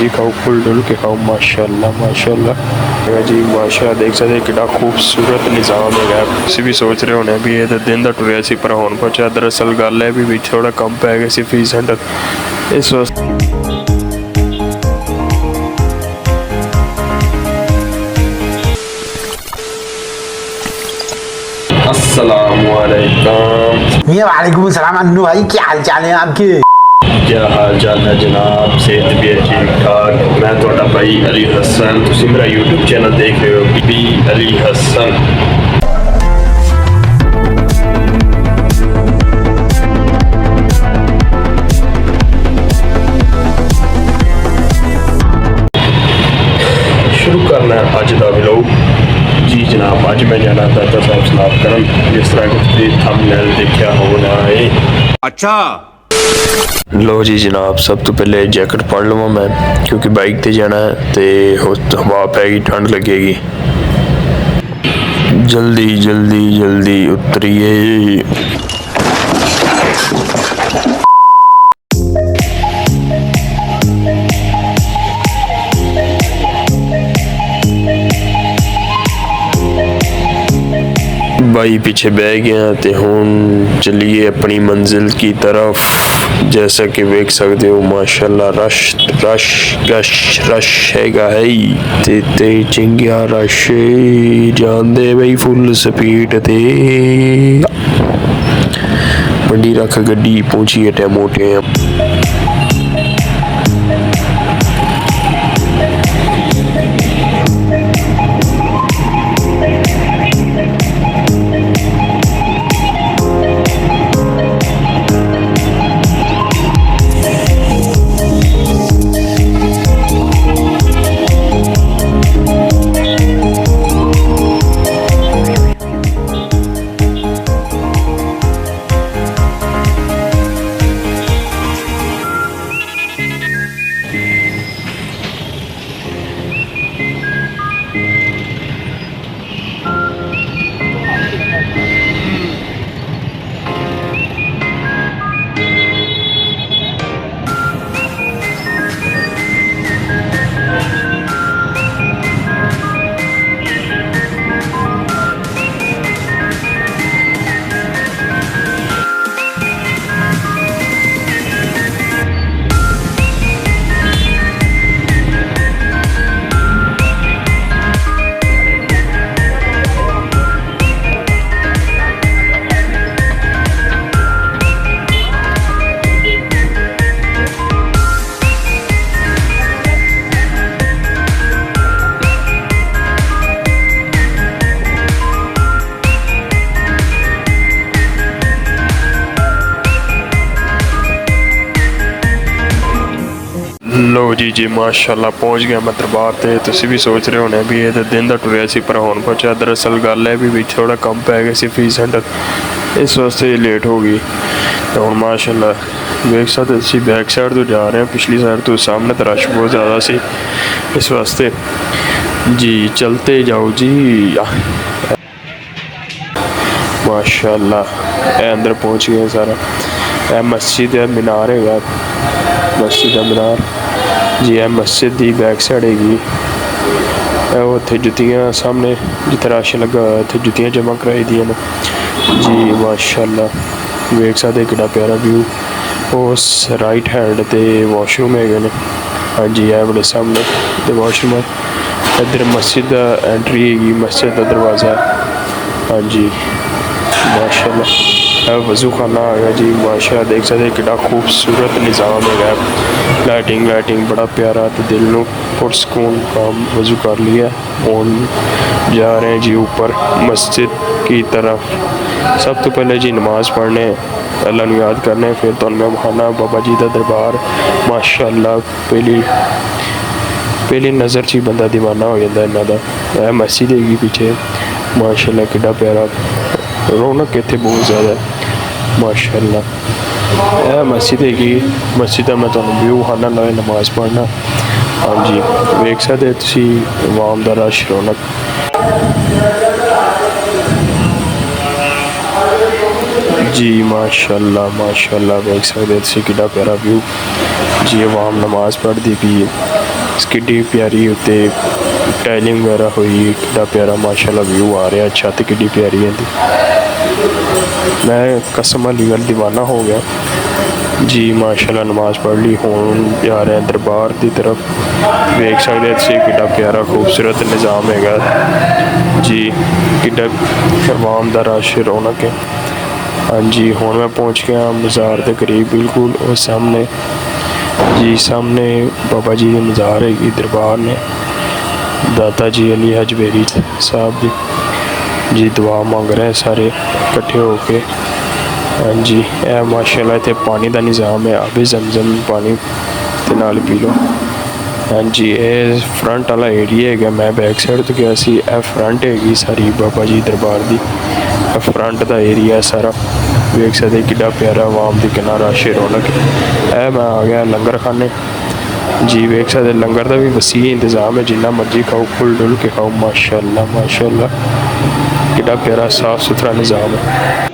रोटी खाओ, फुल डुल के खाओ। माशाल्लाह माशाल्लाह जी, माशाल्लाह देख सकते कितना खूबसूरत निज़ाम है। तुम भी सोच रहे होने भी ये तो दिन का टुरिया सी पर होने पहुंचा। दरअसल गल है भी थोड़ा कम पै गए सी फीस सेंटर इस वास्ते। अस्सलामुअलैकुम। वालेकुम सलाम अन्नू भाई, क्या हाल चाल है आपके? क्या हाल चाल है जनाब? सेहत भी है ठीक ठाक। मैं थोड़ा भाई अली हसन, तुम मेरा यूट्यूब चैनल देख रहे हो बी अली हसन। शुरू करना है अज का व्लॉग। जी जनाब, अज मैं जाना दाता साहब सलाब करन, जिस तरह कि थंबनेल देखा होना है। अच्छा लो जी जनाब, सब तो पहले जैकेट पढ़ लवां मैं, क्योंकि बाइक ते जाना है तो हवा पैगी, ठंड लगेगी। जल्दी जल्दी जल्दी उतरिए। भाई पीछे बह गया ते हुन चलिए अपनी मंजिल की तरफ। जैसा कि देख सकते हो माशाल्लाह रश रश रश रश हैगा है ते चिंगिया रश जांदे भाई फुल स्पीड ते। मंडी रख गड्डी पहुंची है मोटे। लो जी जी माशाल्लाह पहुंच गया मैं दरबार ते। तुम भी सोच रहे होने भी ये तो दिन का टुरिया सी पर होने पहुंचा। दरअसल गल है भी थोड़ा कम पै गए सी फीस सेंटर इस वास्ते लेट हो गई। तो हम माशाल्लाह देख सकते सी बैक साइड तो जा रहे हैं, पिछली साइड तो सामने तो रश बहुत ज़्यादा सी इस वास्ते। जी चलते जाओ जी। माशाल्लाह अंदर पहुंच गए सारा। मस्जिद है, मीनार है, मस्जिद है मीनार जी। है मस्जिद की बैक साइड हैगी। उत्थे जुत्तियां सामने जिथे रश लगा उत्थे जुत्तियां जमा कराई दियां ने जी। माशाल्लाह देख सकते कितना प्यारा व्यू। उस राइट हैंड ते वॉशरूम है ने। हाँ जी है बड़े सामने ते वॉशरूम है। इधर मस्जिद का एंट्री हैगी, मस्जिद का दरवाज़ा। हाँ जी माशाल्लाह वज़ू खाना आ गया जी। माशाल्लाह देख सकते कितना खूबसूरत निज़ाम है। लाइटिंग लाइटिंग बड़ा प्यारा, तो दिल को पुरसकून काम वज़ू कर लिया। और जा रहे हैं जी ऊपर मस्जिद की तरफ। सब तो पहले जी नमाज़ पढ़ने, अल्लाह को याद करने, फिर तो मैं बहाना बाबा जी का दरबार। माशाल्लाह पहली नज़र च बंदा दीवाना हो जाता इन्हों का। मस्जिद हैगी पीछे माशाल्लाह कितना प्यारा। रौनक इतने बहुत ज़्यादा माशाल्लाह। यह मस्जिद हैगी, मस्जिद का मैं तुम्हें व्यू खाना ना नमाज़ पढ़ना। हाँ जी वेख सकते तुसी आवाम दा रश, रौनक। जी माशाल्लाह माशाल्लाह वेख सकते तुसी कितना प्यारा व्यू जी। आवाम नमाज़ पढ़ती पी है। किड्डी प्यारी उत्ते टाइलिंग वगैरह हुई, कितना प्यारा माशाल्लाह व्यू आ रहा, छत किड्डी प्यारी है। मैं कसम अली गल दीवाना हो गया जी। माशाल्लाह नमाज पढ़ ली, हुण जा रहे हैं दरबार की तरफ। देख सकते हैं कितना प्यारा खूबसूरत निज़ाम है जी, कितना करवाम दा रश रौनक है। हाँ जी, हुण मैं पहुँच गया मज़ार के करीब बिल्कुल, और सामने जी सामने बाबा जी की मज़ार है दरबार ने, दाता जी अली हजवेरी साहब जी दुआ मांग रहे हैं सारे इकट्ठे होके। हाँ जी, ए माशाल्लाह इतने पानी का निज़ाम है, अभी जमजम पानी ते नाल पी लो। हाँ जी, ये फ्रंट वाला एरिया है, मैं बैक साइड तो गया सी, ए फ्रंट हैगी सारी बाबा जी दरबार की। फ्रंट का एरिया सारा देख सकते कितना प्यारा आवाम की कितना रश रौनक है। मैं आ गया लंगर खाने जी, वेख सकते लंगर का भी वसी इंतज़ाम है, जिन्ना मर्जी खाओ, खुल डुल के खाओ। माशाल्लाह माशाल्लाह कितना प्यारा साफ़ सुथरा निज़ाम है।